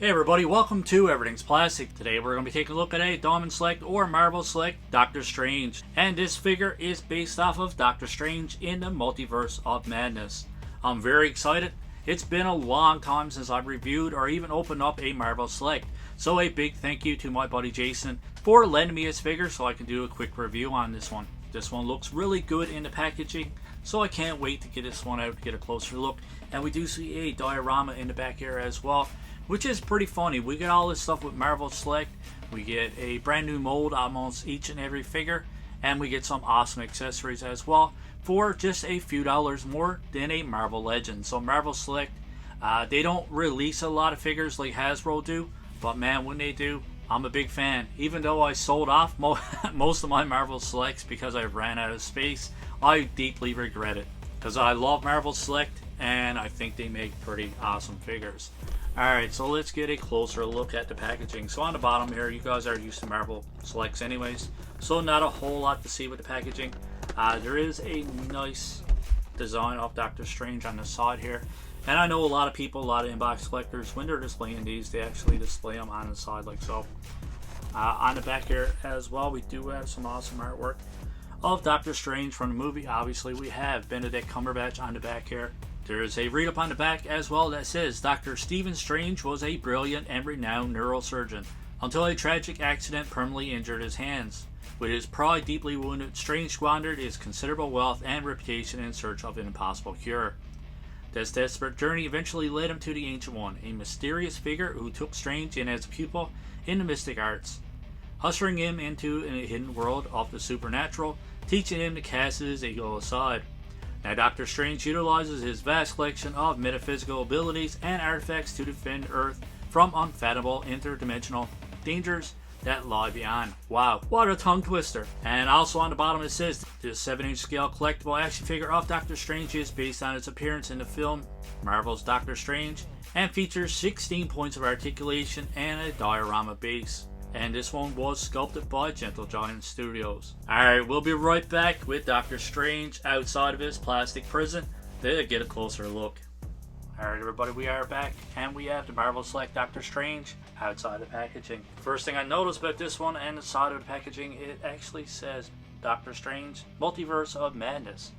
Hey everybody, welcome to Everything's Plastic. Today we're going to be taking a look at a Diamond Select or Marble Select Doctor Strange. And this figure is based off of Doctor Strange in the Multiverse of Madness. I'm very excited. It's been a long time since I've reviewed or even opened up a Marble Select. So a big thank you to my buddy Jason for lending me his figure so I can do a quick review on this one. This one looks really good in the packaging, so I can't wait to get this one out to get a closer look. And we do see a diorama in the back here as well, which is pretty funny. We get all this stuff with Marble Select. We get a brand new mold almost each and every figure, and we get some awesome accessories as well for just a few dollars more than a Marvel Legend. So Marble Select, they don't release a lot of figures like Hasbro do, but man, when they do, I'm a big fan. Even though I sold off most of my Marvel Selects because I ran out of space, I deeply regret it because I love Marble Select and I think they make pretty awesome figures. Alright, so let's get a closer look at the packaging. So on the bottom here, you guys are used to Marble Selects anyways, so not a whole lot to see with the packaging. There is a nice design of Doctor Strange on the side here. And I know a lot of people, a lot of inbox collectors, when they're displaying these, they actually display them on the side like so. On the back here as well, we do have some awesome artwork of Doctor Strange from the movie. Obviously, we have Benedict Cumberbatch on the back here. There's a read-up on the back as well that says, Dr. Stephen Strange was a brilliant and renowned neurosurgeon until a tragic accident permanently injured his hands. With his pride deeply wounded, Strange squandered his considerable wealth and reputation in search of an impossible cure. This desperate journey eventually led him to the Ancient One, a mysterious figure who took Strange in as a pupil in the mystic arts, ushering him into a hidden world of the supernatural, teaching him to cast his ego aside. Now Doctor Strange utilizes his vast collection of metaphysical abilities and artifacts to defend Earth from unfathomable interdimensional dangers that lie beyond. Wow, what a tongue twister. And also on the bottom it says, this 7-inch scale collectible action figure of Doctor Strange is based on its appearance in the film Marvel's Doctor Strange and features 16 points of articulation and a diorama base. And this one was sculpted by Gentle Giant Studios. Alright, we'll be right back with Doctor Strange outside of his plastic prison to get a closer look. Alright everybody, we are back and we have the Marvel Select Doctor Strange outside the packaging. First thing I noticed about this one and the side of the packaging, it actually says Doctor Strange Multiverse of Madness.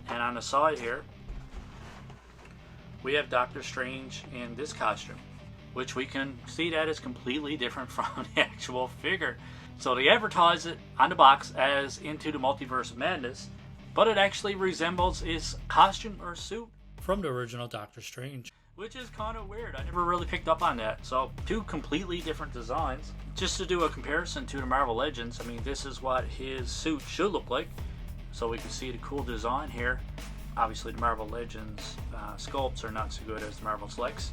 And on the side here, we have Doctor Strange in this costume, which we can see that is completely different from the actual figure. So they advertise it on the box as Into the Multiverse of Madness, but it actually resembles his costume or suit from the original Doctor Strange, which is kind of weird. I never really picked up on that. So two completely different designs. Just to do a comparison to the Marvel Legends, I mean, this is what his suit should look like. So we can see the cool design here. Obviously the Marvel Legends sculpts are not so good as the Marvel Selects.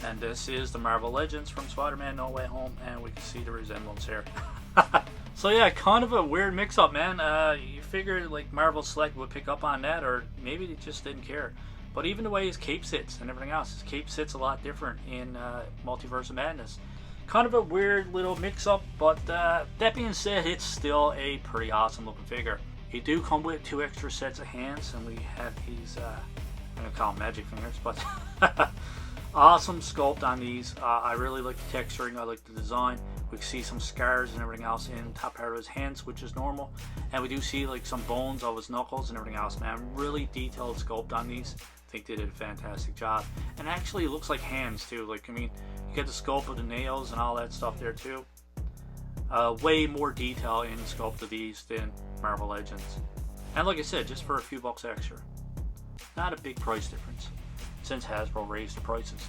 And this is the Marvel Legends from Spider-Man No Way Home, and we can see the resemblance here. So yeah, kind of a weird mix-up, man. You figure like Marvel Select would pick up on that, or maybe they just didn't care. But even the way his cape sits and everything else, his cape sits a lot different in Multiverse of Madness. Kind of a weird little mix-up, but that being said, it's still a pretty awesome looking figure. He do come with 2 extra sets of hands, and we have these, I'm going to call them magic fingers, but awesome sculpt on these. I really like the texturing, I like the design. We can see some scars and everything else in the top part of his hands, which is normal. And we do see like some bones of his knuckles and everything else, man. Really detailed sculpt on these. I think they did a fantastic job. And actually it looks like hands too. Like, I mean, you get the sculpt of the nails and all that stuff there too. Way more detail in the sculpt of these than Marvel Legends. And like I said, just for a few bucks extra. Not a big price difference since Hasbro raised the prices.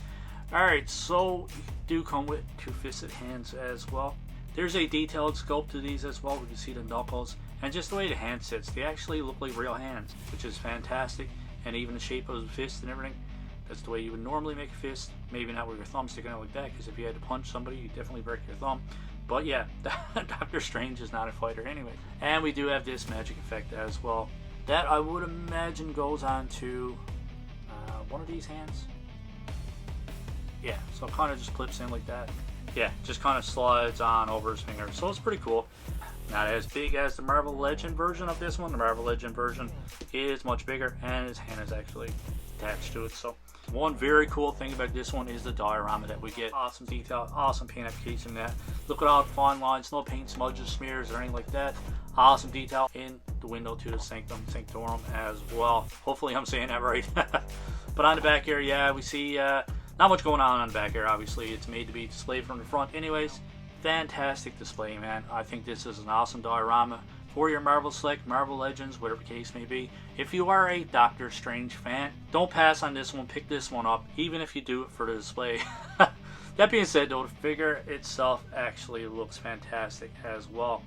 Alright, so you do come with 2-fisted hands as well. There's a detailed sculpt to these as well. We can see the knuckles and just the way the hand sits. They actually look like real hands, which is fantastic. And even the shape of the fist and everything, that's the way you would normally make a fist. Maybe not with your thumb sticking out like that, because if you had to punch somebody, you'd definitely break your thumb. But yeah, Doctor Strange is not a fighter anyway. And we do have this magic effect as well, that I would imagine goes on to one of these hands. Yeah, so it kind of just clips in like that. Yeah, just kind of slides on over his finger. So it's pretty cool. Not as big as the Marvel Legend version of this one. The Marvel Legend version is much bigger, and his hand is actually attached to it. So one very cool thing about this one is the diorama that we get. Awesome detail, awesome paint application there. Look at all the fine lines, no paint smudges, smears, or anything like that. Awesome detail in the window to the sanctorum as well. Hopefully I'm saying that right. But on the back here, yeah, we see not much going on the back here. Obviously, it's made to be displayed from the front anyways. Fantastic display, man. I think this is an awesome diorama for your Marvel Select, Marvel Legends, whatever the case may be. If you are a Doctor Strange fan, don't pass on this one. Pick this one up, even if you do it for the display. That being said, though, the figure itself actually looks fantastic as well.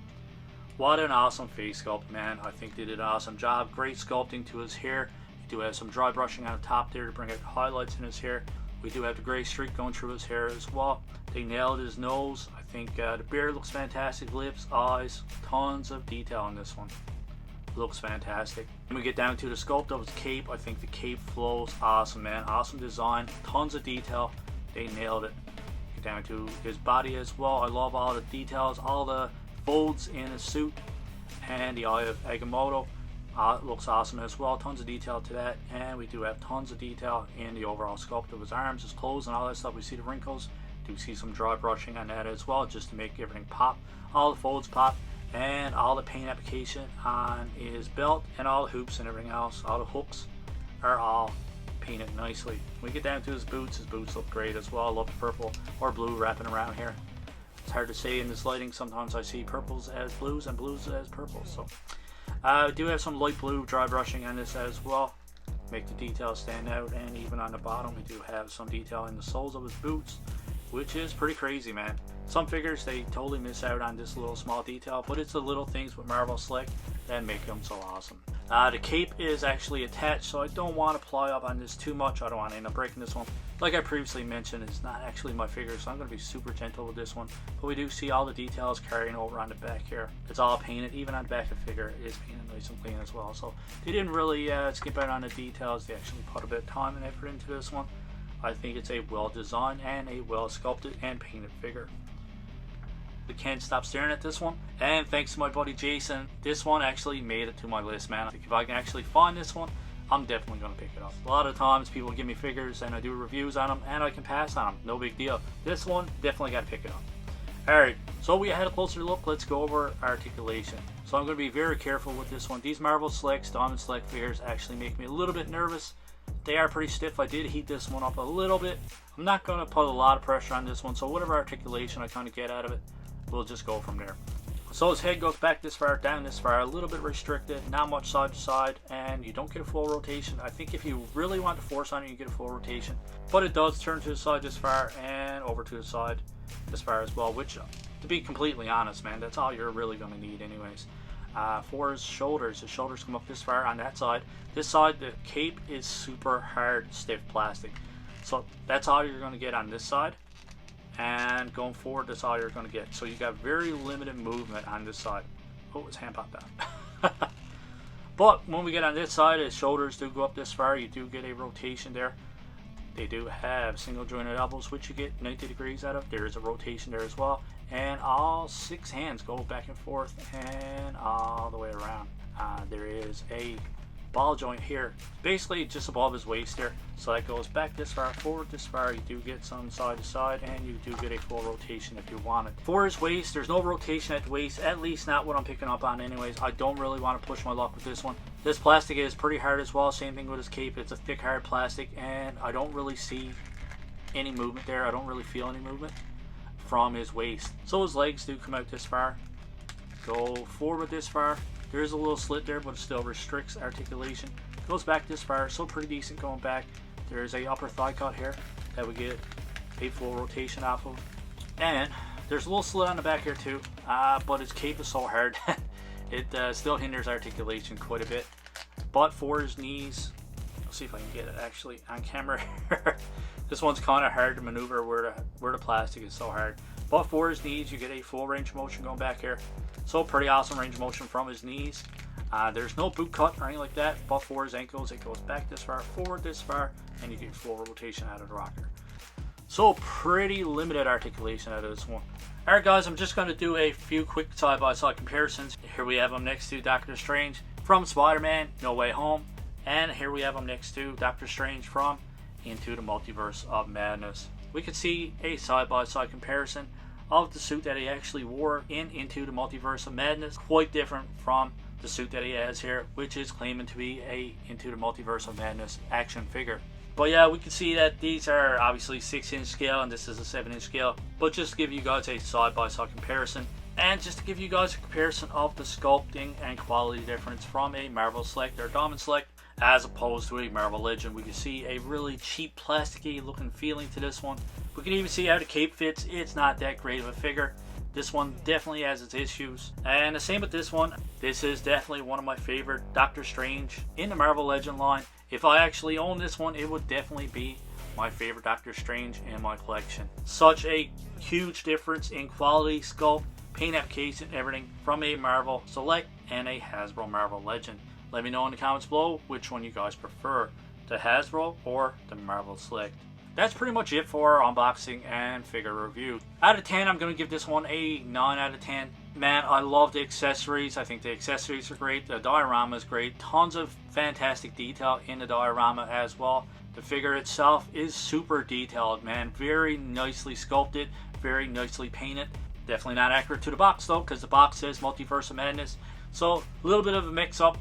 What an awesome face sculpt, man. I think they did an awesome job. Great sculpting to his hair. You do have some dry brushing on the top there to bring out the highlights in his hair. We do have the gray streak going through his hair as well. They nailed his nose. I think the beard looks fantastic. Lips, eyes, tons of detail on this one. Looks fantastic. When we get down to the sculpt of his cape, I think the cape flows awesome, man. Awesome design, tons of detail. They nailed it. Get down to his body as well. I love all the details, all the folds in his suit, and the eye of Agamotto. Looks awesome as well. Tons of detail to that, and we do have tons of detail in the overall sculpt of his arms, his clothes, and all that stuff. We see the wrinkles. Do see some dry brushing on that as well, just to make everything pop. All the folds pop, and all the paint application on his belt, and all the hoops and everything else. All the hooks are all painted nicely. When we get down to his boots look great as well. I love the purple or blue wrapping around here. It's hard to say in this lighting. Sometimes I see purples as blues and blues as purples. So do have some light blue dry brushing on this as well. Make the details stand out, and even on the bottom we do have some detail in the soles of his boots, which is pretty crazy, man. Some figures, they totally miss out on this little small detail, but it's the little things with Marvel Select that make them so awesome. The cape is actually attached, so I don't want to ply up on this too much. I don't want to end up breaking this one. Like I previously mentioned, it's not actually my figure, so I'm going to be super gentle with this one. But we do see all the details carrying over on the back here. It's all painted, even on the back of the figure it is painted nice and clean as well. So they didn't really skip out on the details. They actually put a bit of time and effort into this one. I think it's a well designed and a well sculpted and painted figure. We can't stop staring at this one, and thanks to my buddy Jason, this one actually made it to my list, man. If I can actually find this one, I'm definitely going to pick it up. A lot of times people give me figures and I do reviews on them and I can pass on them, no big deal. This one, definitely got to pick it up. Alright, so we had a closer look. Let's go over articulation. So I'm going to be very careful with this one. These Marvel Selects, Diamond Select figures actually make me a little bit nervous. They are pretty stiff. I did heat this one up a little bit. I'm not going to put a lot of pressure on this one, so whatever articulation I kind of get out of it, we'll just go from there. So his head goes back this far, down this far, a little bit restricted, not much side to side, and you don't get a full rotation. I think if you really want to force on it, you get a full rotation. But it does turn to the side this far and over to the side this far as well, which, to be completely honest, man, that's all you're really going to need anyways. For his shoulders come up this far on that side. This side, the cape is super hard, stiff plastic. So that's all you're going to get on this side. And going forward, that's all you're going to get. So you got very limited movement on this side. Oh, his hand popped out. But when we get on this side, his shoulders do go up this far. You do get a rotation there. They do have single jointed elbows, which you get 90 degrees out of. There is a rotation there as well. And all 6 hands go back and forth and all the way around. There is a ball joint here, basically just above his waist there. So that goes back this far, forward this far. You do get some side to side, and you do get a full rotation if you want it. For his waist, there's no rotation at the waist, at least not what I'm picking up on anyways. I don't really want to push my luck with this one. This plastic is pretty hard as well. Same thing with his cape. It's a thick, hard plastic, and I don't really see any movement there. I don't really feel any movement from his waist. So his legs do come out this far, go forward this far. There is a little slit there, but it still restricts articulation. Goes back this far, so pretty decent going back. There's a upper thigh cut here that we get a full rotation off of. And there's a little slit on the back here too, but his cape is so hard, it still hinders articulation quite a bit. But for his knees, I'll see if I can get it actually on camera. This one's kind of hard to maneuver where the plastic is so hard. But for his knees, you get a full range of motion going back here. So pretty awesome range of motion from his knees. There's no boot cut or anything like that, but for his ankles, it goes back this far, forward this far, and you get full rotation out of the rocker. So pretty limited articulation out of this one. Alright guys, I'm just going to do a few quick side-by-side comparisons. Here we have him next to Doctor Strange from Spider-Man No Way Home. And here we have him next to Doctor Strange from Into the Multiverse of Madness. We can see a side-by-side comparison of the suit that he actually wore in Into the Multiverse of Madness. Quite different from the suit that he has here, which is claiming to be a Into the Multiverse of Madness action figure. But yeah, we can see that these are obviously 6-inch scale and this is a 7-inch scale. But just to give you guys a side-by-side comparison, and just to give you guys a comparison of the sculpting and quality difference from a Marvel Select or Diamond Select as opposed to a Marvel Legend. We can see a really cheap plasticky looking feeling to this one. We can even see how the cape fits. It's not that great of a figure. This one definitely has its issues. And the same with this one. This is definitely one of my favorite Doctor Strange in the Marvel Legend line. If I actually own this one, it would definitely be my favorite Doctor Strange in my collection. Such a huge difference in quality, sculpt, paint application, everything from a Marvel Select and a Hasbro Marvel Legend. Let me know in the comments below which one you guys prefer, the Hasbro or the Marvel Select. That's pretty much it for our unboxing and figure review. Out of 10, I'm going to give this one a 9 out of 10. Man, I love the accessories. I think the accessories are great. The diorama is great. Tons of fantastic detail in the diorama as well. The figure itself is super detailed, man. Very nicely sculpted, very nicely painted. Definitely not accurate to the box though, because the box says Multiverse of Madness. So a little bit of a mix-up.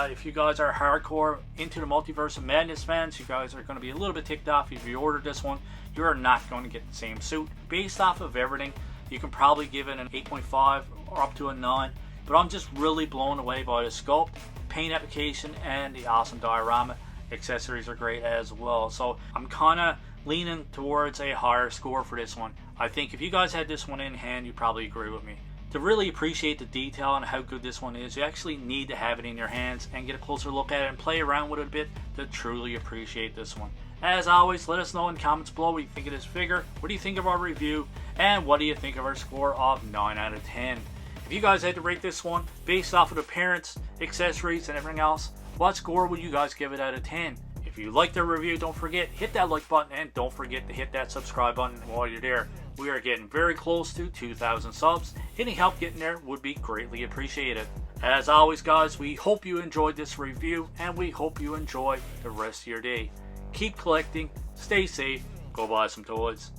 If you guys are hardcore Into the Multiverse of Madness fans, you guys are going to be a little bit ticked off if you ordered this one. You are not going to get the same suit. Based off of everything, you can probably give it an 8.5 or up to a 9. But I'm just really blown away by the sculpt, paint application, and the awesome diorama. Accessories are great as well. So I'm kind of leaning towards a higher score for this one. I think if you guys had this one in hand, you'd probably agree with me. To really appreciate the detail and how good this one is, you actually need to have it in your hands and get a closer look at it and play around with it a bit to truly appreciate this one. As always, let us know in the comments below what you think of this figure, what do you think of our review, and what do you think of our score of 9 out of 10. If you guys had to rate this one based off of appearance, accessories, and everything else, what score would you guys give it out of 10? If you liked the review, don't forget, hit that like button and don't forget to hit that subscribe button while you're there. We are getting very close to 2,000 subs. Any help getting there would be greatly appreciated. As always guys, we hope you enjoyed this review and we hope you enjoy the rest of your day. Keep collecting, stay safe, go buy some toys.